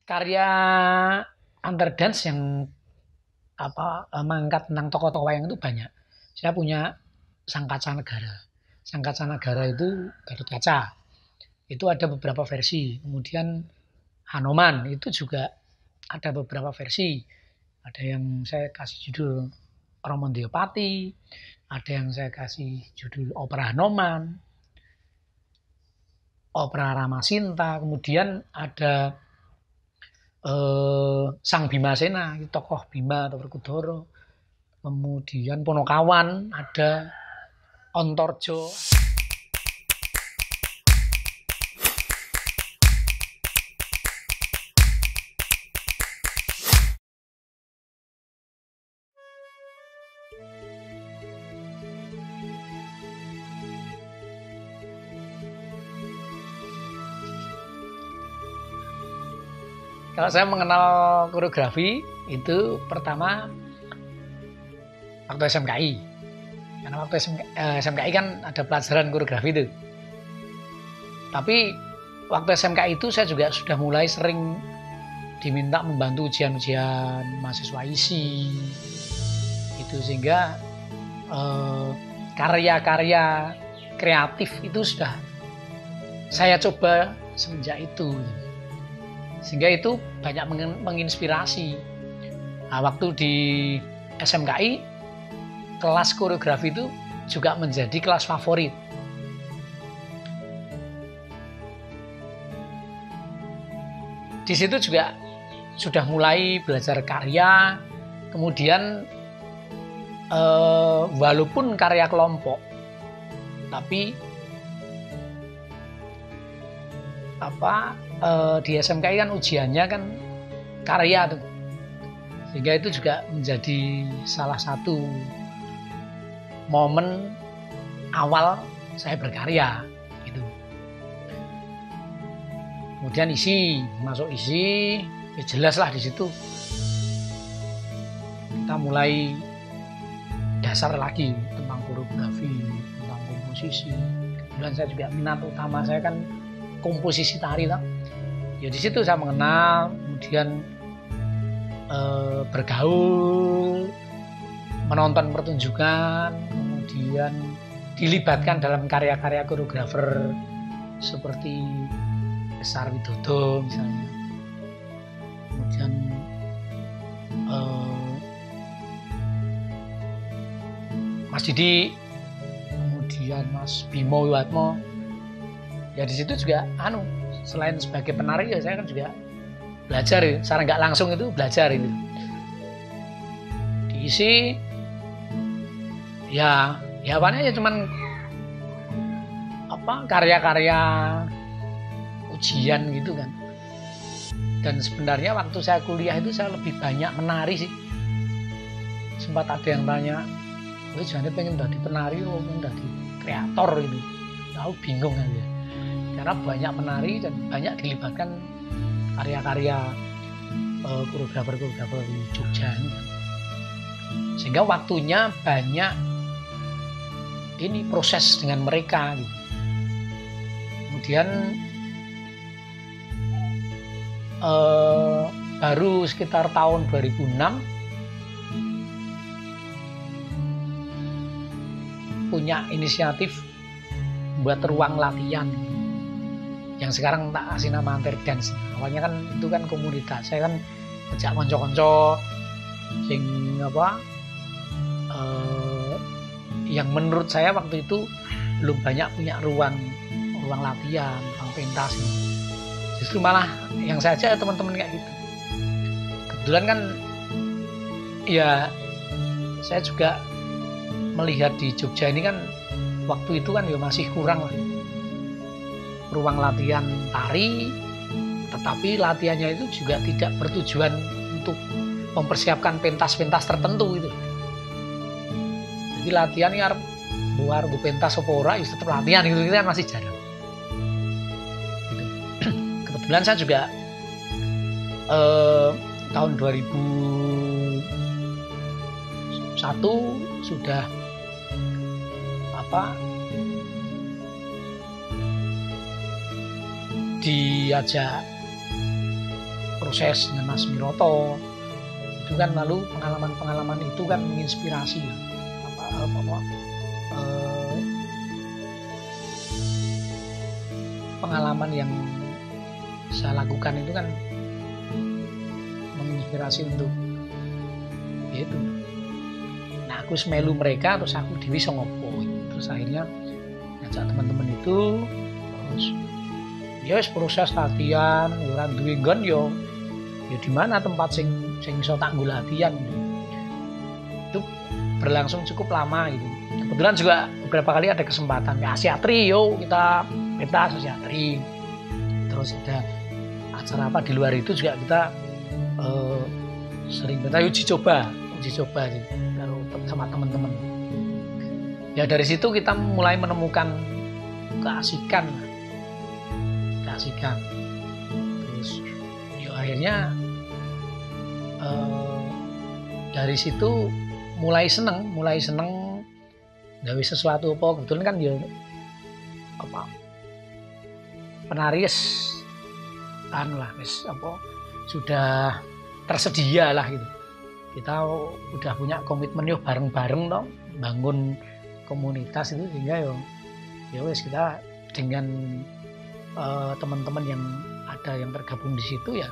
karya antar dance yang mengangkat tentang tokoh-tokoh wayang itu banyak. Saya punya Sang Kaca Negara. Sang Kaca Negara itu Gatot Kaca. Itu ada beberapa versi. Kemudian Hanoman itu juga ada beberapa versi. Ada yang saya kasih judul Romondiopati, ada yang saya kasih judul Opera Hanoman, Opera Ramasinta, kemudian ada Sang Bimasena, tokoh Bima atau Werkudara, kemudian Ponokawan, ada Ontorjo. Kalau saya mengenal koreografi itu pertama waktu SMKI. Karena waktu SMKI kan ada pelajaran koreografi itu. Tapi waktu SMKI itu saya juga sudah mulai sering diminta membantu ujian-ujian mahasiswa isi. Itu sehingga karya-karya kreatif itu sudah saya coba semenjak itu. Sehingga itu banyak menginspirasi. Nah, waktu di SMKI, kelas koreografi itu juga menjadi kelas favorit. Di situ juga sudah mulai belajar karya, kemudian walaupun karya kelompok, tapi di SMKI kan ujiannya kan karya tuh, sehingga itu juga menjadi salah satu momen awal saya berkarya gitu. Kemudian masuk isi, ya jelas lah di situ kita mulai dasar lagi tentang koreografi, tentang komposisi. Kemudian saya juga minat utama saya kan komposisi tari lah. Ya di situ saya mengenal, kemudian bergaul, menonton pertunjukan, kemudian dilibatkan dalam karya-karya koreografer seperti Besar Widodo misalnya. Kemudian Mas Didi, kemudian Mas Bimo Wiwatmo. Ya di situ juga selain sebagai penari ya saya kan juga belajar ya, secara nggak langsung itu belajar itu. Diisi ya awalnya ya cuman karya-karya ujian gitu kan. Dan sebenarnya waktu saya kuliah itu saya lebih banyak menari sih. Sempat ada yang tanya, "Wih, jangan pengen jadi penari atau pengen jadi kreator ini?" Aku bingung aja. Karena banyak menari dan banyak dilibatkan karya-karya koreografer di Jogja ini. Sehingga waktunya banyak ini proses dengan mereka gitu. Kemudian baru sekitar tahun 2006 punya inisiatif buat ruang latihan yang sekarang tak kasih nama Antar Dance. Awalnya kan itu kan komunitas, saya kan ngejak konco-konco sing yang menurut saya waktu itu belum banyak punya ruang latihan, ruang pentas. Justru malah yang saya ajak teman-teman kayak gitu. Kebetulan kan ya saya juga melihat di Jogja ini kan waktu itu kan ya masih kurang lah ruang latihan tari, tetapi latihannya itu juga tidak bertujuan untuk mempersiapkan pentas-pentas tertentu gitu. Jadi latihan ya buat pentas opera ya tetap latihan gitu kan masih jarang. Gitu. Kebetulan saya juga tahun 2001 sudah diajak proses dengan Mas Miroto itu kan, lalu pengalaman-pengalaman itu kan menginspirasi pengalaman yang saya lakukan itu kan menginspirasi untuk yaitu, nah aku semelu mereka terus aku dewi songopo, terus akhirnya ngajak teman-teman itu, terus ya proses latihan ora duwe nggon ya di mana tempat sing iso tak nggo latihan itu berlangsung cukup lama gitu. Kebetulan juga beberapa kali ada kesempatan ya asiatri, yo kita pentas asiatri, terus ada acara apa di luar itu juga kita sering kita uji coba gitu, sama teman-teman. Ya dari situ kita mulai menemukan keasikan. Terus ya akhirnya dari situ mulai seneng gawe sesuatu apa, kebetulan kan ya apa penaris lah wis apa sudah tersedia lah gitu. Kita udah punya komitmen yo bareng-bareng dong bangun komunitas itu, sehingga ya wis kita dengan teman-teman yang ada yang tergabung di situ ya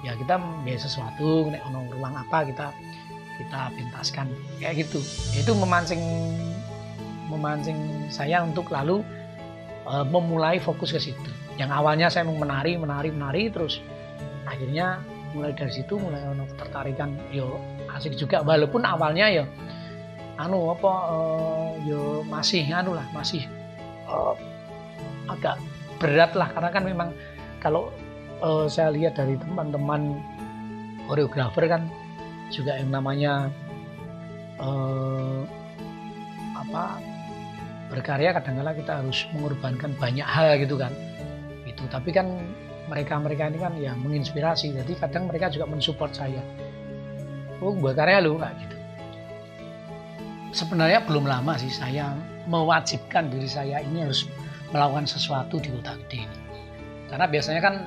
kita biasa sesuatu, nek ono ruang apa kita pentaskan kayak gitu. Itu memancing saya untuk lalu memulai fokus ke situ. Yang awalnya saya mau menari terus akhirnya mulai dari situ mulai ono ketertarikan, yo asik juga walaupun awalnya ya masih agak berat lah, karena kan memang kalau saya lihat dari teman-teman koreografer kan juga yang namanya berkarya kadang-kala kita harus mengorbankan banyak hal gitu kan itu, tapi kan mereka ini kan ya menginspirasi, jadi kadang mereka juga mensupport saya, buat karya lu nggak gitu. Sebenarnya belum lama sih saya mewajibkan diri saya ini harus melakukan sesuatu di Kota Gede ini. Karena biasanya kan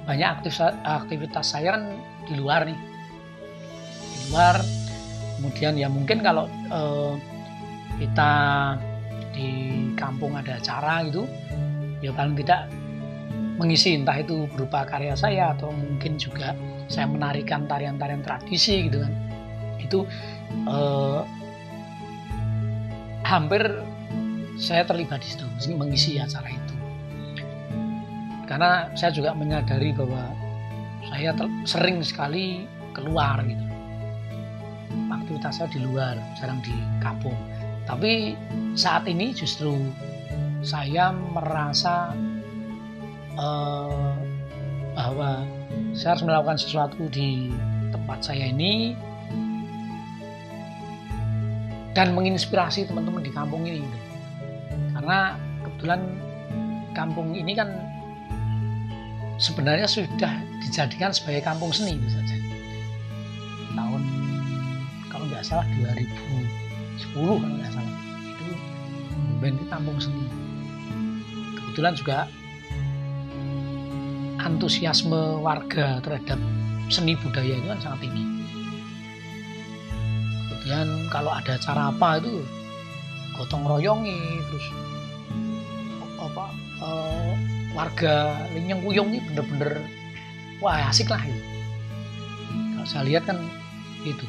banyak aktivitas saya kan di luar nih. Di luar, kemudian ya mungkin kalau kita di kampung ada acara gitu, ya paling tidak mengisi, entah itu berupa karya saya atau mungkin juga saya menarikan tarian-tarian tradisi gitu kan. Itu hampir saya terlibat di situ, mengisi acara itu. Karena saya juga menyadari bahwa saya sering sekali keluar gitu. Aktivitas saya di luar, jarang di kampung. Tapi saat ini justru saya merasa bahwa saya harus melakukan sesuatu di tempat saya ini dan menginspirasi teman-teman di kampung ini gitu. Karena kebetulan kampung ini kan sebenarnya sudah dijadikan sebagai kampung seni itu saja. Tahun kalau nggak salah 2010 kalau nggak salah itu band kampung seni. Kebetulan juga antusiasme warga terhadap seni budaya itu kan sangat tinggi. Kemudian kalau ada acara apa itu gotong royongi, terus warga Linyeng Kuyung ini bener-bener wah asik lah itu. Kalau saya lihat kan itu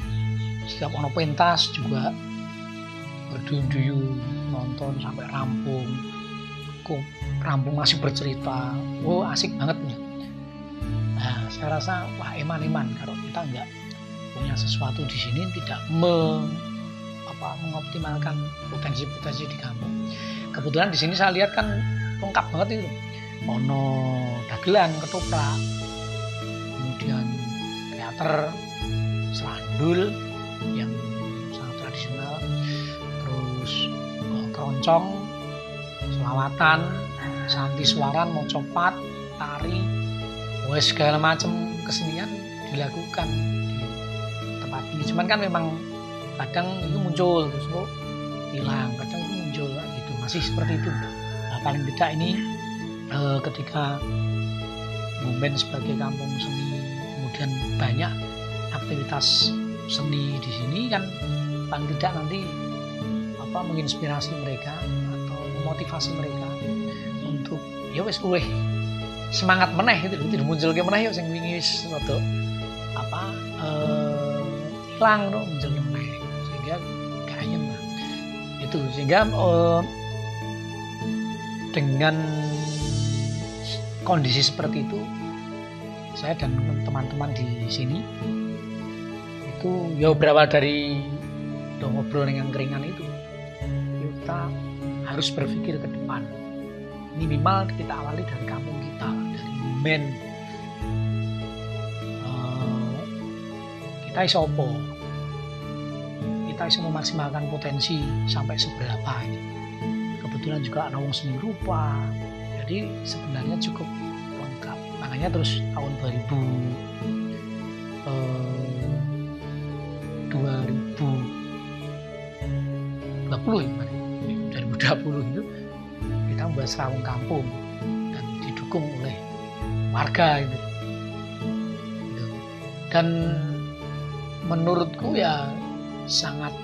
setiap ono pentas juga berduyun-duyun nonton sampai rampung. Rampung masih bercerita, asik banget nih. Nah, saya rasa wah eman-eman kalau kita nggak punya sesuatu di sini, tidak mengoptimalkan potensi-potensi di kampung. Kebetulan di sini saya lihat kan lengkap banget itu. Ono dagelan, ketoprak, kemudian teater, serandul yang sangat tradisional, terus keroncong, selawatan, santi suaran, mocopat, tari, segala macam kesenian dilakukan di tempat ini. Cuman kan memang kadang itu muncul terus hilang, kadang itu muncul gitu, masih seperti itu. Nah, paling tidak ini ketika Bumen sebagai kampung seni kemudian banyak aktivitas seni di sini kan, paling tidak nanti menginspirasi mereka atau memotivasi mereka untuk ya wis luwih semangat meneh gitu lho, muncul ke meneh ya sing wingi wis rada hilang no, muncul meneh sehingga kayaknya itu sehingga dengan kondisi seperti itu saya dan teman-teman di sini itu ya berawal dari ngobrol dengan keringan itu, kita harus berpikir ke depan. Minimal kita awali dari kampung kita, dari Bumen. Kita iso apa? Kita iso memaksimalkan potensi sampai seberapa ini. Kebetulan juga ada wong seni rupa, jadi sebenarnya cukup lengkap. Makanya terus tahun 2020 itu kita membuat serawung kampung dan didukung oleh warga gitu. Dan menurutku ya sangat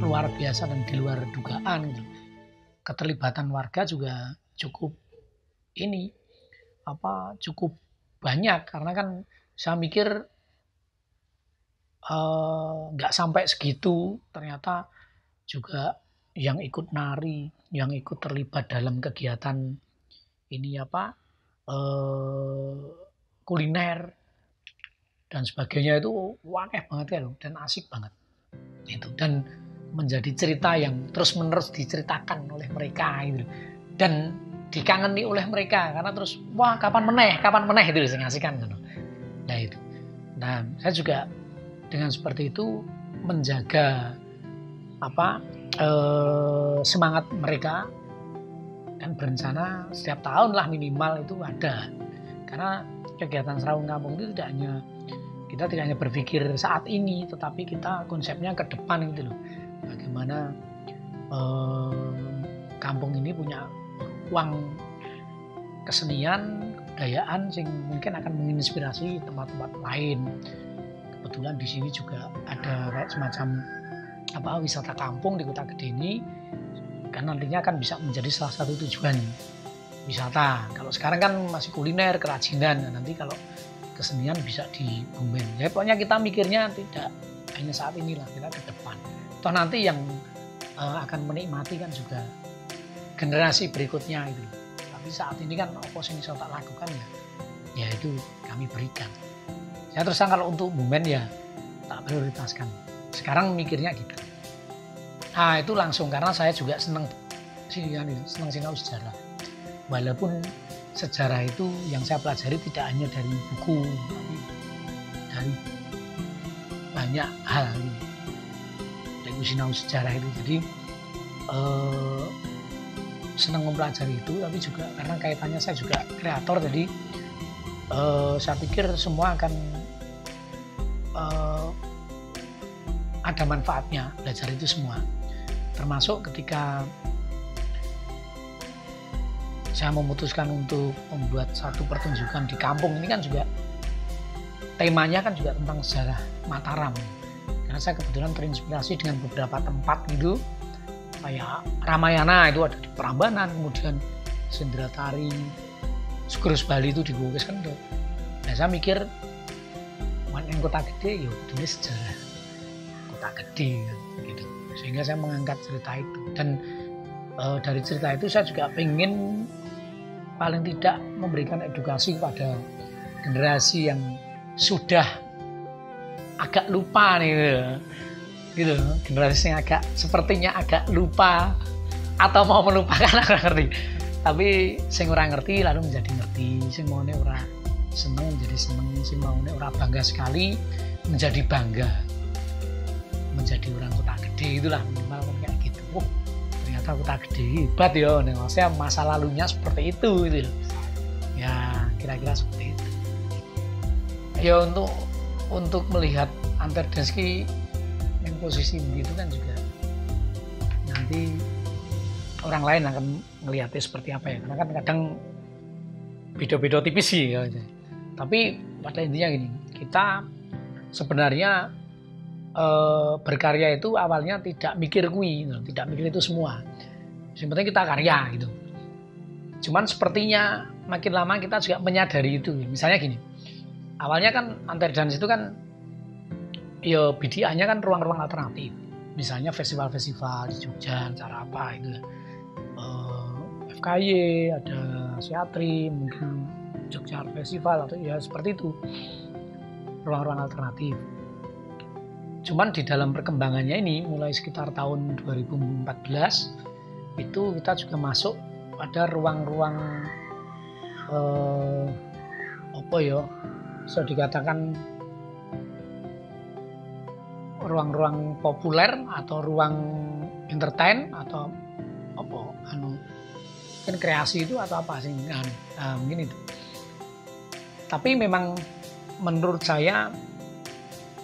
luar biasa dan di luar dugaan gitu. Keterlibatan warga juga cukup cukup banyak, karena kan saya mikir nggak sampai segitu, ternyata juga yang ikut nari, yang ikut terlibat dalam kegiatan ini kuliner dan sebagainya itu wakeh banget ya loh, dan asik banget itu, dan menjadi cerita yang terus menerus diceritakan oleh mereka gitu, dan dikangeni oleh mereka karena terus wah kapan meneh itu ngasihkan gitu. Nah itu, nah saya juga dengan seperti itu menjaga semangat mereka dan berencana setiap tahun lah minimal itu ada, karena kegiatan serawung kampung itu kita tidak hanya berpikir saat ini, tetapi kita konsepnya ke depan gitu loh, bagaimana kampung ini punya ruang kesenian kebudayaan sing mungkin akan menginspirasi tempat-tempat lain. Kebetulan di sini juga ada kayak semacam wisata kampung di Kota Gede ini, kan nantinya akan bisa menjadi salah satu tujuan wisata. Kalau sekarang kan masih kuliner, kerajinan, nanti kalau kesenian bisa di Bumen. Ya pokoknya kita mikirnya tidak hanya saat inilah, kita ke depan. Toh nanti yang akan menikmati kan juga generasi berikutnya itu. Tapi saat ini kan apa sing bisa tak lakukan ya itu kami berikan. Ya terus kalau untuk Bumen ya tak prioritaskan. Sekarang mikirnya gitu. Nah itu langsung, karena saya juga senang sinau sejarah. Walaupun sejarah itu yang saya pelajari tidak hanya dari buku, tapi dari banyak hal. Dari sinau sejarah itu, jadi senang mempelajari itu, tapi juga karena kaitannya saya juga kreator, jadi saya pikir semua akan ada manfaatnya belajar itu semua, termasuk ketika saya memutuskan untuk membuat satu pertunjukan di kampung ini kan juga temanya kan juga tentang sejarah Mataram, karena saya kebetulan terinspirasi dengan beberapa tempat gitu, kayak Ramayana itu ada di Prambanan, kemudian Sendratari, Sugros Bali itu di Bukis Kendhok. Nah saya mikir yang Kota Gede ya ini sejarah Kota Gede kan, gitu. Sehingga saya mengangkat cerita itu, dan dari cerita itu saya juga pengen paling tidak memberikan edukasi kepada generasi yang sudah agak lupa nih gitu, generasi yang sepertinya agak lupa atau mau melupakan agak ngerti, tapi sing ora ngerti lalu menjadi ngerti, sing maune ora seneng menjadi seneng, sing maune ora bangga sekali menjadi bangga, menjadi orang Kota Gede. Itulah minimal kan kayak gitu. Ternyata Kota Gede hebat ya, maksudnya masa lalunya seperti itu gitu. Ya kira-kira seperti itu. Ya untuk melihat Antardensky yang posisi begitu kan juga nanti orang lain akan melihatnya seperti apa ya, karena kan kadang beda-beda tipis sih ya. Tapi pada intinya gini, kita sebenarnya berkarya itu awalnya tidak mikir tidak mikir itu semua. Yang penting kita karya gitu. Cuman sepertinya makin lama kita juga menyadari itu. Misalnya gini, awalnya kan Untied Dance itu kan ya BDA-nya kan ruang-ruang alternatif. Misalnya festival-festival di Jogja, acara apa itu, FKY, ada Seatri, mungkin Jogja Festival atau ya seperti itu, ruang-ruang alternatif. Cuman di dalam perkembangannya ini mulai sekitar tahun 2014 itu kita juga masuk pada ruang-ruang bisa dikatakan ruang-ruang populer atau ruang entertain atau mungkin kreasi itu atau apa sih, mungkin itu. Tapi memang menurut saya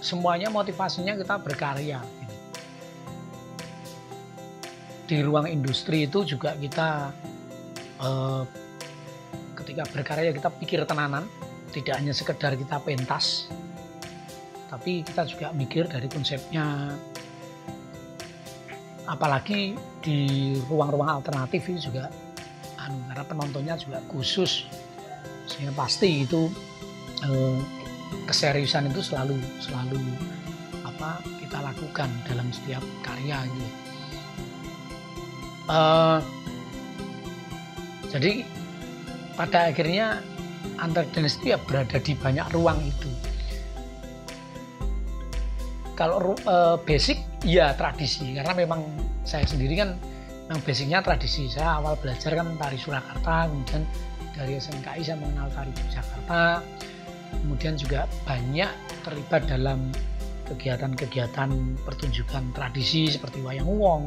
semuanya motivasinya kita berkarya. Di ruang industri itu juga kita ketika berkarya kita pikir tenanan, tidak hanya sekedar kita pentas, tapi kita juga mikir dari konsepnya. Apalagi di ruang-ruang alternatif itu juga karena penontonnya juga khusus, sehingga pasti itu keseriusan itu selalu kita lakukan dalam setiap karya gitu. Jadi pada akhirnya Untied Dance itu ya berada di banyak ruang itu. Kalau basic ya tradisi, karena memang saya sendiri kan memang basicnya tradisi. Saya awal belajar kan tari Surakarta, kemudian dari SMKI saya mengenal tari Yogyakarta. Kemudian juga banyak terlibat dalam kegiatan-kegiatan pertunjukan tradisi seperti wayang wong,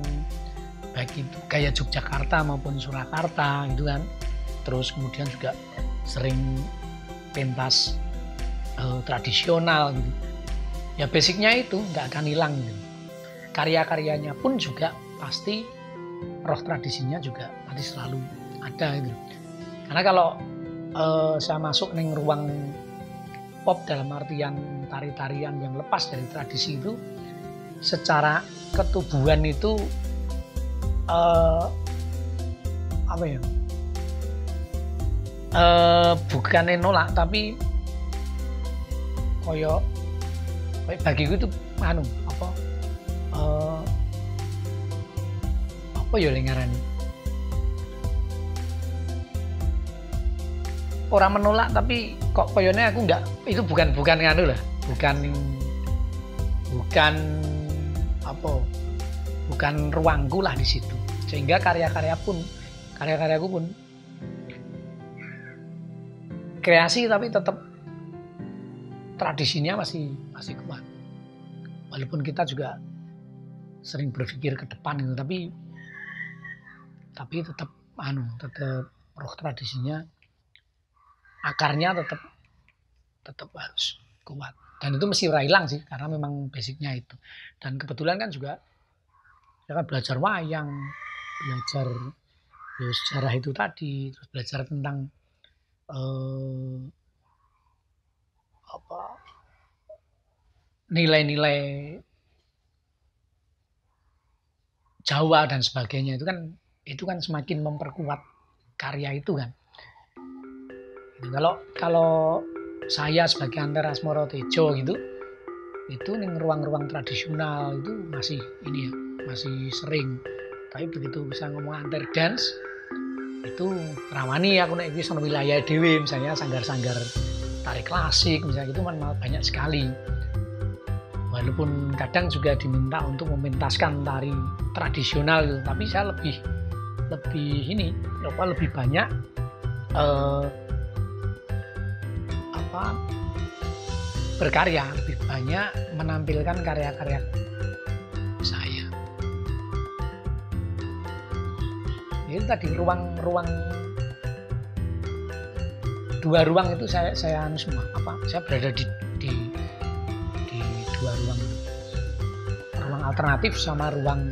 baik itu gaya Yogyakarta maupun Surakarta gitu kan. Terus kemudian juga sering pentas tradisional gitu. Ya basicnya itu nggak akan hilang gitu. Karya-karyanya pun juga pasti roh tradisinya juga pasti selalu ada gitu. Karena kalau saya masuk ning ruang pop dalam artian tari-tarian yang lepas dari tradisi itu, secara ketubuhan itu bukannya nolak, tapi koyo bagiku itu ya ngarani orang menolak, tapi kok koyone aku enggak, itu bukan nganu lah, bukan ruangku lah di situ, sehingga karyaku pun kreasi tapi tetap tradisinya masih kuat, walaupun kita juga sering berpikir ke depan gitu, tapi tetap roh tradisinya, akarnya tetap harus kuat, dan itu mesti hilang sih, karena memang basicnya itu. Dan kebetulan kan juga saya kan belajar wayang, belajar sejarah itu tadi, terus belajar tentang nilai-nilai Jawa dan sebagainya, itu kan semakin memperkuat karya itu kan. Kalau saya sebagai Anter Asmoro Tejo gitu, itu ning ruang-ruang tradisional itu masih sering. Tapi begitu bisa ngomong Untied Dance, itu rawani aku nek wis wilayah dhewe, misalnya sanggar-sanggar tari klasik misalnya, itu banyak sekali. Walaupun kadang juga diminta untuk mementaskan tari tradisional gitu, tapi saya lebih banyak berkarya, lebih banyak menampilkan karya-karya saya. Jadi tadi dua ruang itu saya semua saya berada di dua ruang alternatif sama ruang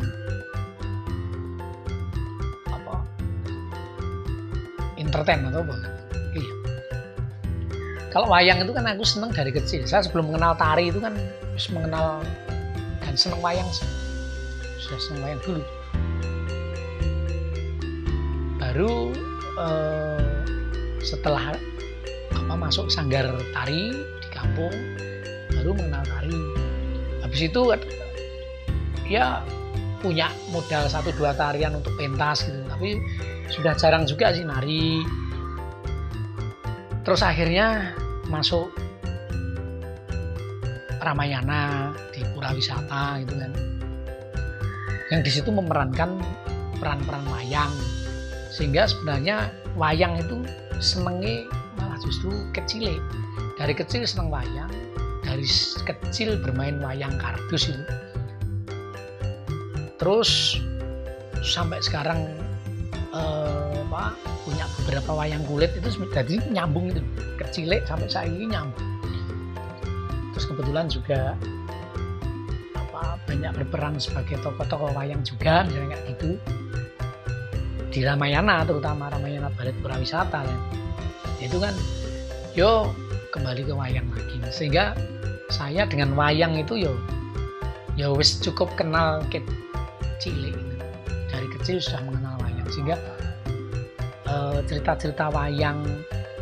entertain atau apa. Iya. Kalau wayang itu kan aku seneng dari kecil. Saya sebelum mengenal tari itu kan harus mengenal dan seneng wayang sih. Sudah seneng wayang dulu. Baru setelah masuk sanggar tari di kampung, baru mengenal tari. Habis itu ya punya modal 1-2 tarian untuk pentas gitu, tapi sudah jarang juga sih nari. Terus akhirnya masuk Ramayana di Pura Wisata gitu kan, yang di situ memerankan peran-peran wayang, sehingga sebenarnya wayang itu senengnya malah justru kecil. Dari kecil seneng wayang, dari kecil bermain wayang kardus itu, terus sampai sekarang punya beberapa wayang kulit itu jadi nyambung itu, kecil sampai saat ini nyambung. Terus kebetulan juga banyak berperan sebagai tokoh-tokoh wayang juga, misalnya kayak gitu di Ramayana, terutama Ramayana Balet Pura Wisata kan. Itu kan yo kembali ke wayang lagi, sehingga saya dengan wayang itu yo wis cukup kenal cilik, dari kecil sudah mengenal wayang, sehingga cerita-cerita wayang,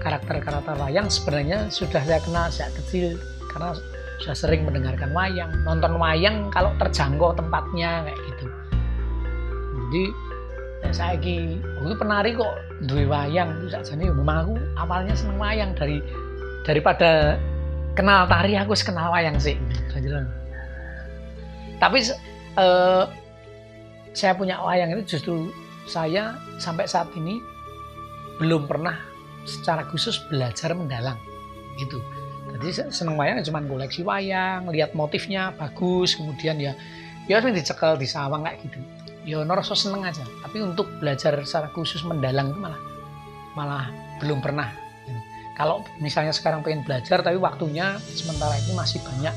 karakter-karakter wayang sebenarnya sudah saya kenal sejak kecil karena sudah sering mendengarkan wayang, nonton wayang kalau terjangkau tempatnya kayak gitu. Jadi saya itu penari kok duwe wayang itu sakjane memang aku awalnya seneng wayang, daripada kenal tari aku kenal wayang sih. Tapi saya punya wayang itu justru saya sampai saat ini belum pernah secara khusus belajar mendalang gitu. Jadi seneng wayang cuma koleksi wayang, lihat motifnya bagus, kemudian ya dicekel di sawang kayak gitu. Ya ngerasa seneng aja. Tapi untuk belajar secara khusus mendalang itu malah belum pernah. Kalau misalnya sekarang pengen belajar tapi waktunya sementara ini masih banyak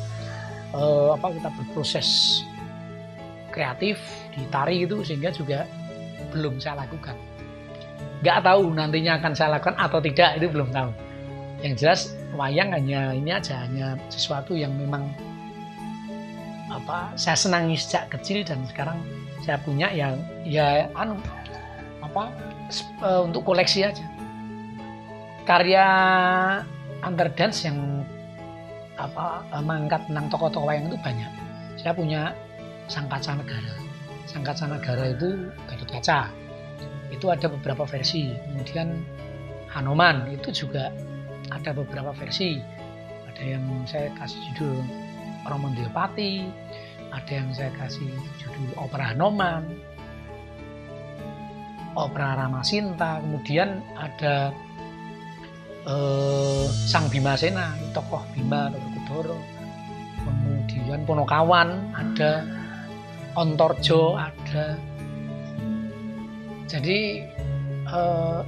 kita berproses kreatif di tari itu, sehingga juga belum saya lakukan. Nggak tahu nantinya akan saya lakukan atau tidak, itu belum tahu. Yang jelas wayang hanya sesuatu yang memang saya senangi sejak kecil, dan sekarang saya punya untuk koleksi aja. Karya Underdance yang mengangkat tentang tokoh-tokoh wayang itu banyak. Saya punya Sang Kaca Negara. Sang Kaca Negara itu Gatot Kaca. Itu ada beberapa versi. Kemudian Hanoman itu juga ada beberapa versi. Ada yang saya kasih judul Romondiopati, ada yang saya kasih judul Opera Hanoman, Opera Ramasinta, kemudian ada Sang Bimasena, tokoh Bima, tokoh Kudoro, kemudian Ponokawan, ada Ontorjo, ada. Jadi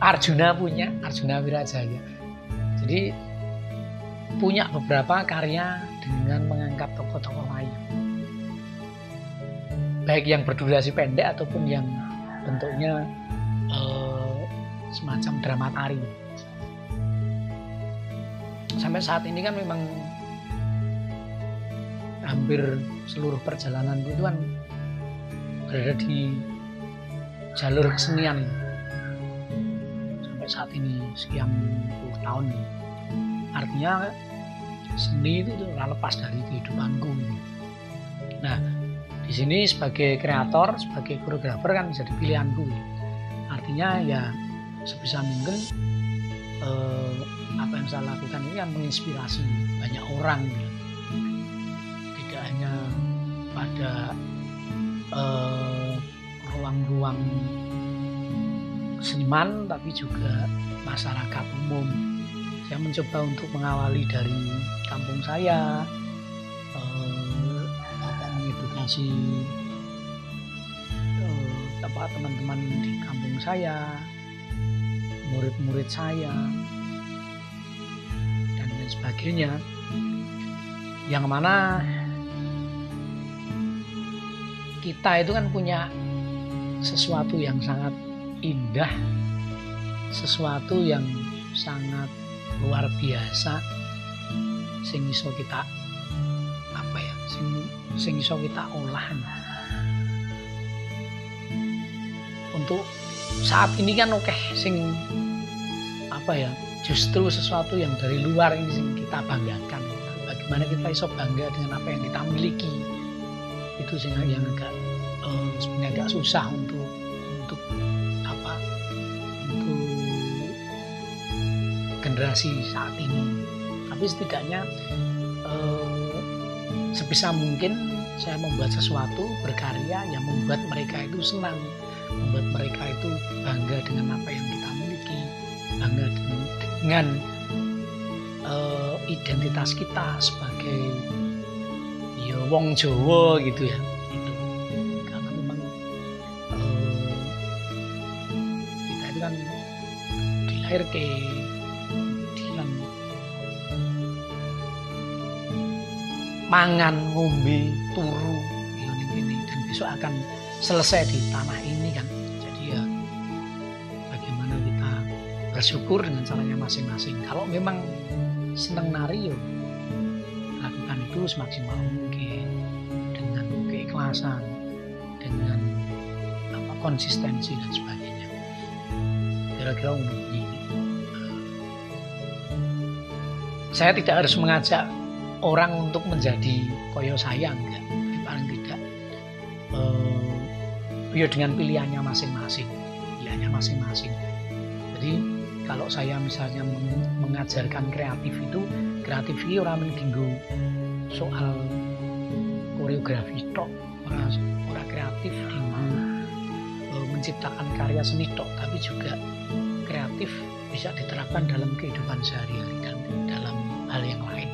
Arjuna Wirajaya. Jadi punya beberapa karya dengan mengangkat tokoh-tokoh wayang, baik yang berdurasi pendek ataupun yang bentuknya semacam drama tari. Sampai saat ini kan memang hampir seluruh perjalanan itu kan berada di jalur kesenian sampai saat ini sekian puluh tahun. Artinya seni itu tidak lepas dari kehidupanku. Nah, di sini sebagai kreator, sebagai koreografer kan jadi pilihanku. Artinya ya sebisa mungkin apa yang saya lakukan ini kan menginspirasi banyak orang, tidak hanya pada ruang-ruang seniman, tapi juga masyarakat umum. Saya mencoba untuk mengawali dari kampung saya, mengedukasi teman-teman di kampung saya, murid-murid saya, dan lain sebagainya, yang mana kita itu kan punya sesuatu yang sangat indah, sesuatu yang sangat luar biasa sing iso kita apa ya, sing iso kita olah. Untuk saat ini kan oke sing apa ya, justru sesuatu yang dari luar ini sing kita banggakan. Bagaimana kita iso bangga dengan apa yang kita miliki, itu sih yang agak sebenarnya agak susah untuk apa, untuk generasi saat ini. Tapi setidaknya sebisa mungkin saya membuat sesuatu, berkarya yang membuat mereka itu senang, membuat mereka itu bangga dengan apa yang kita miliki, bangga dengan identitas kita sebagai ya wong Jawa gitu ya. Itu karena memang kita itu kan dilahirke kemudian mangan, ngombe, turu ini dan besok akan selesai di tanah ini kan. Jadi ya bagaimana kita bersyukur dengan caranya masing-masing. Kalau memang senang nari, yo lakukan itu semaksimal mungkin dengan keikhlasan, dengan apa, konsistensi dan sebagainya. Kira-kira ini. Saya tidak harus mengajak orang untuk menjadi koyo saya, enggak. Tapi paling tidak ya dengan pilihannya masing-masing. Jadi kalau saya misalnya mengajarkan kreatif itu orang mendinggo soal koreografi tok, orang kreatif dinggo menciptakan karya seni tok, tapi juga kreatif bisa diterapkan dalam kehidupan sehari-hari dan dalam hal yang lain.